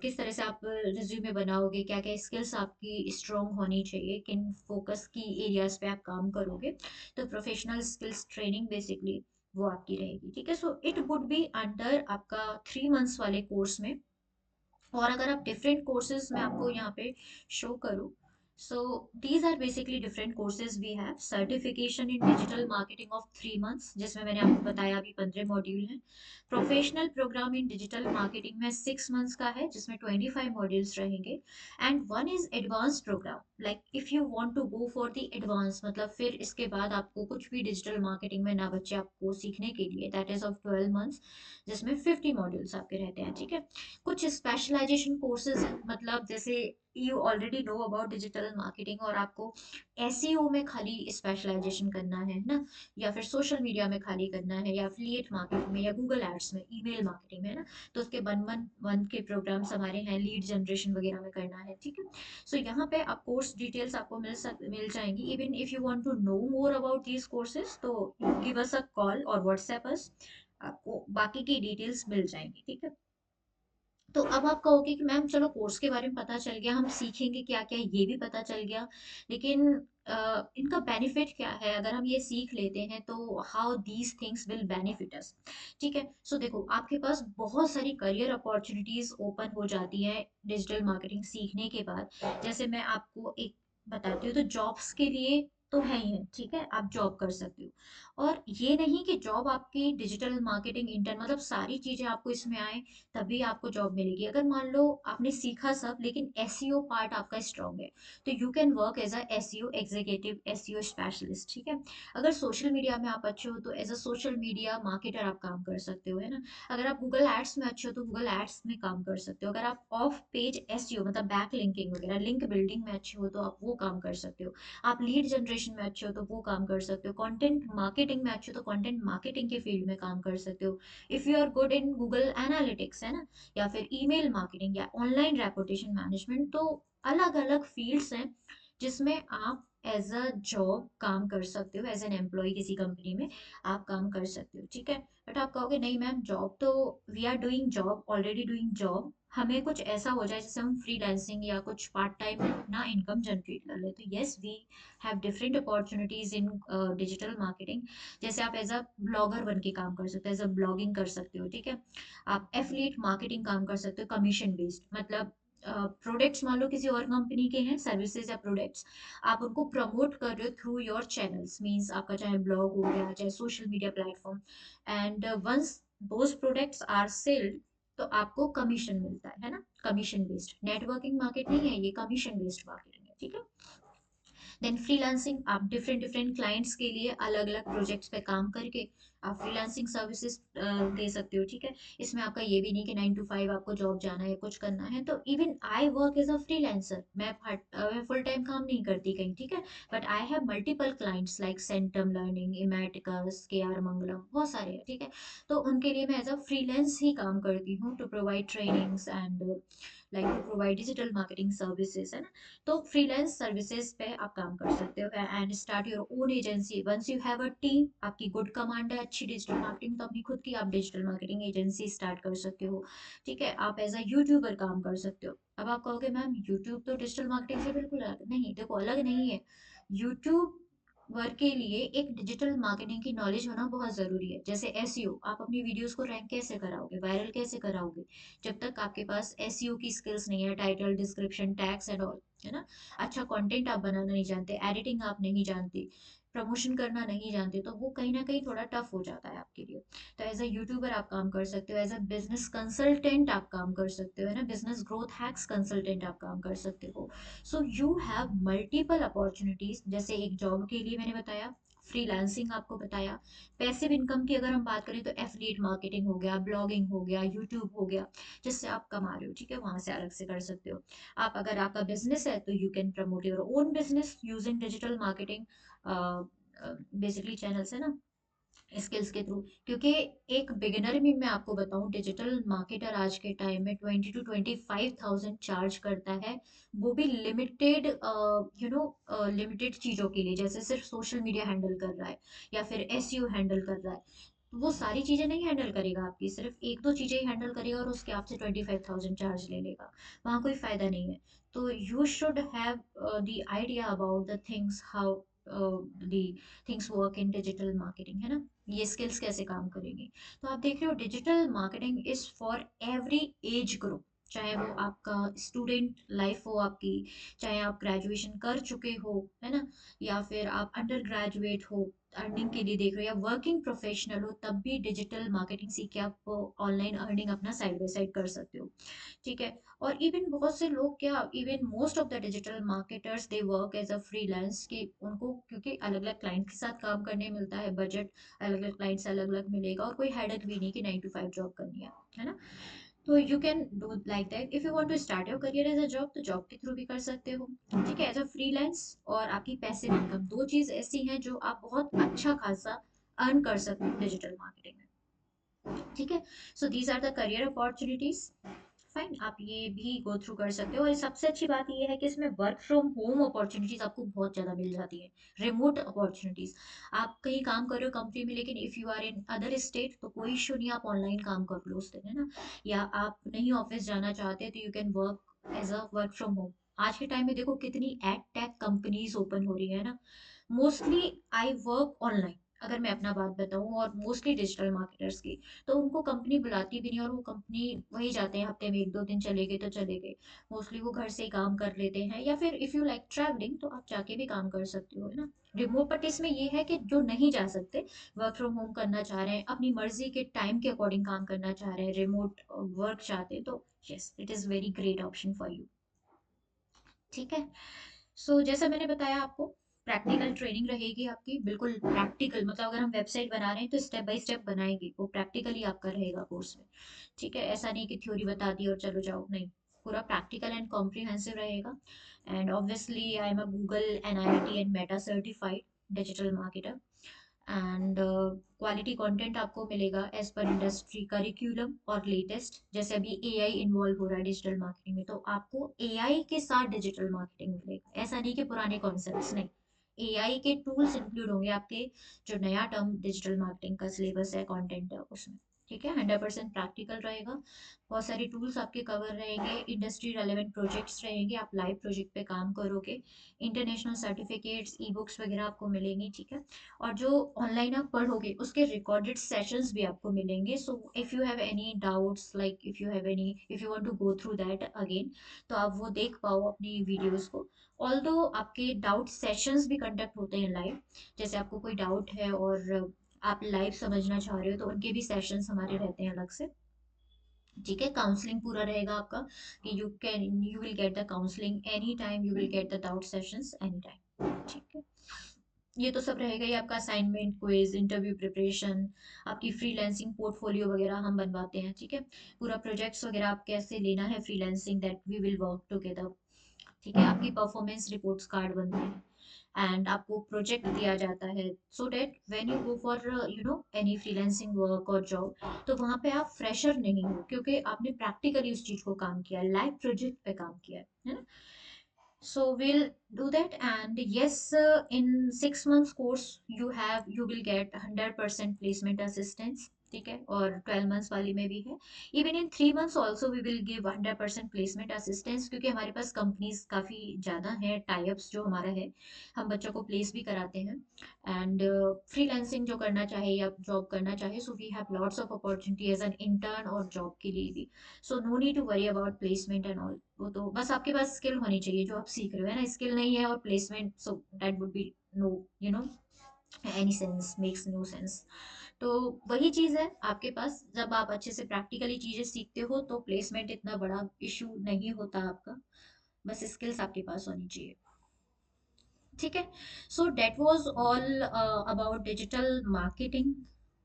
किस तरह से आप रिज्यूमे बनाओगे, क्या क्या स्किल्स आपकी स्ट्रॉन्ग होनी चाहिए, किन फोकस की एरियाज पे आप काम करोगे, तो प्रोफेशनल स्किल्स ट्रेनिंग बेसिकली वो आपकी रहेगी, ठीक है। So it would be under आपका 3 मंथ्स वाले कोर्स में। और अगर आप डिफरेंट कोर्सेज में आपको यहाँ पे शो करूँ, so these are basically different courses we have. Certification in digital marketing of 3 months, जिसमें मैंने आपको बताया अभी 15 मॉड्यूल हैं। Professional program in digital marketing में 6 मंथ्स का है, जिसमें 25 मॉड्यूल्स रहेंगे। And one is advance program, like if you want to go for the advance, मतलब फिर इसके बाद आपको कुछ भी डिजिटल मार्केटिंग में ना बचे आपको सीखने के लिए, दैट इज ऑफ 12 मंथ्स, जिसमें 50 मॉड्यूल्स आपके रहते हैं, ठीक है। कुछ स्पेशलाइजेशन कोर्सेज हैं, मतलब जैसे you already know about digital marketing, और आपको एसईओ में खाली स्पेशलाइजेशन करना है ना, या फिर सोशल मीडिया में खाली करना है, या एफिलिएट मार्केटिंग में, या गूगल एड्स में, ईमेल मार्केटिंग में, है ना, तो उसके वन वन वन के प्रोग्राम्स हमारे हैं, लीड जनरेशन वगैरह में करना है, ठीक है। सो यहाँ पे आप कोर्स डिटेल्स आपको मिल जाएंगी। Even if you want to know more about these courses, तो गिव अस अ कॉल और व्हाट्सएप अस, आपको बाकी की डिटेल्स मिल जाएंगी, ठीक है। तो अब आप कहोगे कि मैम चलो, कोर्स के बारे में पता चल गया, हम सीखेंगे क्या क्या, ये भी पता चल गया, लेकिन इनका बेनिफिट क्या है, अगर हम ये सीख लेते हैं तो how these things will benefit अस, ठीक है। सो देखो, आपके पास बहुत सारी करियर अपॉर्चुनिटीज ओपन हो जाती हैं डिजिटल मार्केटिंग सीखने के बाद। जैसे मैं आपको एक बताती हूँ, तो जॉब्स के लिए तो है ही है, ठीक है, आप जॉब कर सकते हो। और ये नहीं कि जॉब आपकी डिजिटल मार्केटिंग इंटर, मतलब सारी चीजें आपको इसमें आए तभी आपको जॉब मिलेगी। अगर मान लो आपने सीखा सब, लेकिन एसईओ पार्ट आपका स्ट्रांग है, तो you can work as a SEO executive, SEO specialist, ठीक है। अगर सोशल मीडिया में आप अच्छे हो, तो as a social media marketer आप काम कर सकते हो, है ना। अगर आप गूगल एड्स में अच्छे हो, तो गूगल एड्स में काम कर सकते हो। अगर आप ऑफ पेज एसईओ, मतलब बैक लिंकिंग वगैरह, लिंक बिल्डिंग में अच्छे हो, तो आप वो काम कर सकते हो। आप लीड जनरेशन एडमिनिस्ट्रेशन में अच्छे हो तो वो काम कर सकते हो, कंटेंट मार्केटिंग में अच्छे हो तो कंटेंट मार्केटिंग के फील्ड में काम कर सकते हो। If you are good in Google analytics, है ना, या फिर ईमेल मार्केटिंग या ऑनलाइन रेपुटेशन मैनेजमेंट, तो अलग अलग फील्ड्स हैं जिसमें आप एज अ जॉब काम कर सकते हो, एज एन एम्प्लॉय किसी कंपनी में आप काम कर सकते हो, ठीक है। बट आप कहोगे नहीं मैम, जॉब तो we are doing job, already doing job, हमें कुछ ऐसा हो जाए जैसे हम फ्रीलांसिंग या कुछ पार्ट टाइम अपना इनकम जनरेट कर ले, तो yes we have different opportunities in digital marketing. जैसे आप एज अ ब्लॉगर बन के काम कर सकते हो, एज अ ब्लॉगिंग कर सकते हो, ठीक है। आप एफिलिएट मार्केटिंग काम कर सकते हो, कमीशन बेस्ड, मतलब प्रोडक्ट्स मान लो किसी और कंपनी के हैं, सर्विसेज या प्रोडक्ट्स, आप उनको प्रमोट कर रहे हो थ्रू योर चैनल्स, मींस आपका चाहे ब्लॉग हो गया, चाहे social media platform, and once those products are selled तो आपको कमीशन मिलता है ना, कमीशन बेस्ड। नेटवर्किंग मार्केट नहीं है ये, कमीशन बेस्ड मार्केटिंग है, ठीक है। देन फ्रीलांसिंग, आप डिफरेंट डिफरेंट क्लाइंट्स के लिए अलग अलग प्रोजेक्ट्स पे काम करके आप फ्रीलांसिंग सर्विसेज दे सकते हो, ठीक है। इसमें आपका ये भी नहीं कि 9 to 5 आपको जॉब जाना है, कुछ करना है। तो even I work as a freelancer, मैं फुल टाइम काम नहीं करती कहीं, ठीक है। But I have multiple clients like Centum Learning, Imarticus, K R मंगलम, बहुत सारे हैं, ठीक है। तो उनके लिए मैं एज अ फ्रीलांस ही काम करती हूँ to provide trainings and like to provide digital marketing services, है ना। तो फ्रीलांस सर्विसेज पे आप काम कर सकते हो and start your own agency once you have a team, आपकी गुड कमांड है, अच्छी डिजिटल मार्केटिंग, तो अपनी खुद की आप डिजिटल मार्केटिंग एजेंसी स्टार्ट कर सकते हो, ठीक है। आप एज अ यूट्यूबर काम कर सकते हो। अब आप कहोगे मैम यूट्यूब तो डिजिटल मार्केटिंग से बिल्कुल अलग नहीं, देखो अलग नहीं है। यूट्यूब वर्क के लिए एक डिजिटल मार्केटिंग की नॉलेज होना बहुत जरूरी है। जैसे एसईओ, आप अपनी वीडियोस को रैंक कैसे कराओगे, वायरल कैसे कराओगे, जब तक आपके पास एसईओ की स्किल्स नहीं है, title, description, tags and all, है ना। अच्छा कंटेंट आप बनाना नहीं जानते, एडिटिंग आप नहीं जानते, प्रमोशन करना नहीं जानते, तो वो कहीं ना कहीं थोड़ा टफ हो जाता है आपके लिए। तो एज अ यूट्यूबर आप काम कर सकते हो, एज अ बिजनेस कंसल्टेंट आप काम कर सकते हो, है ना, बिजनेस ग्रोथ हैक्स कंसल्टेंट आप काम कर सकते हो। So you have multiple opportunities, जैसे एक जॉब के लिए मैंने बताया, फ्रीलांसिंग आपको बताया, पैसिव इनकम की अगर हम बात करें तो एफिलिएट मार्केटिंग हो गया, ब्लॉगिंग हो गया, यूट्यूब हो गया, जिससे आप कमा रहे हो, ठीक है, वहां से अलग से कर सकते हो। आप अगर आपका बिजनेस है तो you can promote your own business using digital marketing, basically channels, है ना, स्किल्स के थ्रू। क्योंकि एक बिगिनर में मैं आपको बताऊं, डिजिटल मार्केटर आज के टाइम में 20 to 25,000 चार्ज करता है, वो भी लिमिटेड लिमिटेड चीजों के लिए, जैसे सिर्फ सोशल मीडिया हैंडल कर रहा है या फिर एसईओ हैंडल कर रहा है। तो वो सारी चीजें नहीं हैंडल करेगा आपकी, सिर्फ एक दो चीजें ही हैंडल करेगा और उसके आपसे 25,000 चार्ज ले लेगा, वहाँ कोई फायदा नहीं है। तो you should have the idea about the things, how the things work in digital marketing, है ना, ये स्किल्स कैसे काम करेंगी। तो आप देख रहे हो digital marketing is for every age group, चाहे वो आपका स्टूडेंट लाइफ हो आपकी, चाहे आप ग्रेजुएशन कर चुके हो, है ना, या फिर आप अंडर ग्रेजुएट हो, अर्निंग के लिए देख रहे हो, या वर्किंग प्रोफेशनल हो, तब भी डिजिटल मार्केटिंग सीख के आप ऑनलाइन अर्निंग अपना साइड बाय साइड कर सकते हो, ठीक है। और इवन बहुत से लोग, क्या even most of the digital marketers they work as a freelance, कि उनको क्योंकि अलग अलग क्लाइंट के साथ काम करने मिलता है, बजट अलग अलग क्लाइंट से अलग अलग मिलेगा, और कोई हेडेक भी नहीं कि 9 to 5 जॉब करनी है ना। तो you can do like that, if you want to start your career as a job तो जॉब के थ्रू भी कर सकते हो, ठीक है, एज अ फ्रीलांस। और आपकी पैसिव इनकम, दो चीज ऐसी हैं जो आप बहुत अच्छा खासा अर्न कर सकते हो डिजिटल मार्केटिंग में, ठीक है। So these are the career opportunities, fine, आप ये भी गो थ्रू कर सकते हो। और सबसे अच्छी बात ये है कि इसमें वर्क फ्रॉम होम अपॉर्चुनिटीज आपको बहुत ज्यादा मिल जाती है, रिमोट अपॉर्चुनिटीज। आप कहीं काम कर रहे हो कंपनी में, लेकिन if you are in other state तो कोई इशू नहीं, आप ऑनलाइन काम कर लो उस दिन, है ना। या आप नहीं ऑफिस जाना चाहते तो you can work as a work from home. आज के टाइम में देखो कितनी एड टेक कंपनीज ओपन हो रही है ना। मोस्टली आई वर्क ऑनलाइन, अगर मैं अपना बात बताऊं, और मोस्टली डिजिटल मार्केटर्स की, तो उनको कंपनी बुलाती भी नहीं, और वो कंपनी वही जाते हैं, हफ्ते में एक दो दिन चले गए तो चले गए, मोस्टली वो घर से ही काम कर लेते हैं। या फिर इफ यू लाइक ट्रैवलिंग तो आप जाके भी काम कर सकते हो, है ना। रिमोट, बट इसमें ये है कि जो नहीं जा सकते, वर्क फ्रॉम होम करना चाह रहे हैं, अपनी मर्जी के टाइम के अकॉर्डिंग काम करना चाह रहे हैं, रिमोट वर्क चाहते हैं, तो yes it is very great option for you, ठीक है। सो जैसा मैंने बताया आपको, प्रैक्टिकल ट्रेनिंग रहेगी आपकी, बिल्कुल प्रैक्टिकल, मतलब अगर हम वेबसाइट बना रहे हैं तो स्टेप बाय स्टेप बनाएंगे, वो प्रैक्टिकली आपका रहेगा कोर्स में, ठीक है। ऐसा नहीं कि थ्योरी बता दी और चलो जाओ, नहीं, पूरा प्रैक्टिकल एंड कॉम्प्रिहेंसिव रहेगा। And obviously I am a Google NIIT and Meta certified digital marketer. And quality content आपको मिलेगा एज पर इंडस्ट्री करिकुलम और लेटेस्ट। जैसे अभी AI इन्वॉल्व हो रहा है डिजिटल मार्केटिंग में, तो आपको AI के साथ डिजिटल मार्केटिंग मिलेगा। ऐसा नहीं कि पुराने कॉन्सेप्ट्स नहीं, AI के टूल्स इंक्लूड होंगे आपके जो नया टर्म डिजिटल मार्केटिंग का सिलेबस है, कंटेंट है उसमें। ठीक है, 100% प्रैक्टिकल रहेगा। बहुत सारी टूल्स आपके कवर रहेंगे, इंडस्ट्री रेलेवेंट प्रोजेक्ट्स रहेंगे, आप लाइव प्रोजेक्ट पे काम करोगे, इंटरनेशनल सर्टिफिकेट्स ई बुक्स वगैरह आपको मिलेंगी। ठीक है, और जो ऑनलाइन आप पढ़ोगे उसके रिकॉर्डेड सेशंस भी आपको मिलेंगे। So if you have any doubts, like if you want to go through that again, तो आप वो देख पाओ अपनी वीडियोस को। ऑल्दो आपके डाउट सेशंस भी कंडक्ट होते हैं लाइव। जैसे आपको कोई डाउट है और आप लाइव समझना चाह रहे हो, तो उनके भी सेशंस हमारे रहते हैं अलग से। ठीक है, काउंसलिंग पूरा रहेगा आपका कि you will get the counselling any time, you will get the doubt sessions any time. ठीक है, ये तो सब रहेगा ही। आपका असाइनमेंट, क्विज, इंटरव्यू प्रिपरेशन, आपकी फ्रीलांसिंग पोर्टफोलियो वगैरह हम बनवाते हैं। ठीक है, पूरा प्रोजेक्ट्स वगैरह आप कैसे लेना है freelancing, that we will work together. ठीक है, आपकी परफॉर्मेंस रिपोर्ट्स कार्ड बनते हैं एंड आपको प्रोजेक्ट दिया जाता है, so that when you go for any freelancing work or job, तो वहां पे आप फ्रेशर नहीं हो, क्योंकि आपने प्रैक्टिकली उस चीज को काम किया, लाइव प्रोजेक्ट पे काम किया है ना। So we'll do that, and yes, in 6 months course you will get 100% placement assistance. ठीक है, और 12 months वाली में भी है। Even in 3 months also we will give 100% placement assistance, क्योंकि हमारे पास कंपनीज काफ़ी ज़्यादा हैं, टाइप्स जो हमारा है, हम बच्चों को प्लेस भी कराते हैं। एंड फ्रीलांसिंग जो करना चाहे या जॉब करना चाहे, so we have lots of opportunity as an intern और जॉब के लिए भी। So no need to worry about placement and all. वो तो बस आपके पास स्किल होनी चाहिए जो आप सीख रहे हो, है ना। स्किल नहीं है और placement, so that would be no, you know any sense, makes no sense. तो वही चीज है आपके पास, जब आप अच्छे से प्रैक्टिकली चीजें सीखते हो तो प्लेसमेंट इतना बड़ा इशू नहीं होता आपका। बस स्किल्स आपके पास होनी चाहिए। ठीक है, so that was all about digital marketing.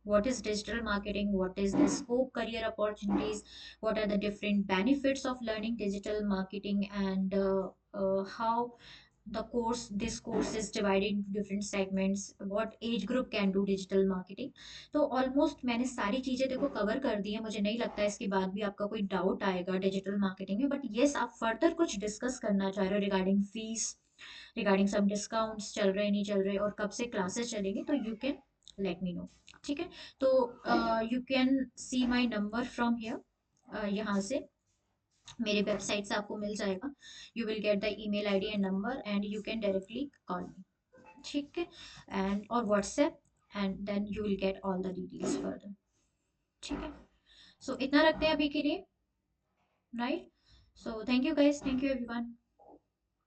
What is digital marketing? What is the scope, career opportunities? What are the different benefits of learning digital marketing? And how this course is divided into different segments? What age group can do digital marketing? तो ऑलमोस्ट मैंने सारी चीजें देखो कवर कर दी है। मुझे नहीं लगता इसके बाद भी आपका कोई डाउट आएगा डिजिटल मार्केटिंग में। बट येस, आप फर्दर कुछ डिस्कस करना चाह रहे हो regarding fees, regarding some discounts चल रहे नहीं चल रहे, और कब से क्लासेस चलेंगे, तो you can let me know. ठीक है, तो you can see my number from here, यहाँ से मेरे वेबसाइट से आपको मिल जाएगा। You will get the email ID and number and you can directly call me. ठीक है, एंड और WhatsApp, and then you will get all the details further. ठीक है, सो इतना रखते हैं अभी के लिए, right. So thank you guys, thank you everyone.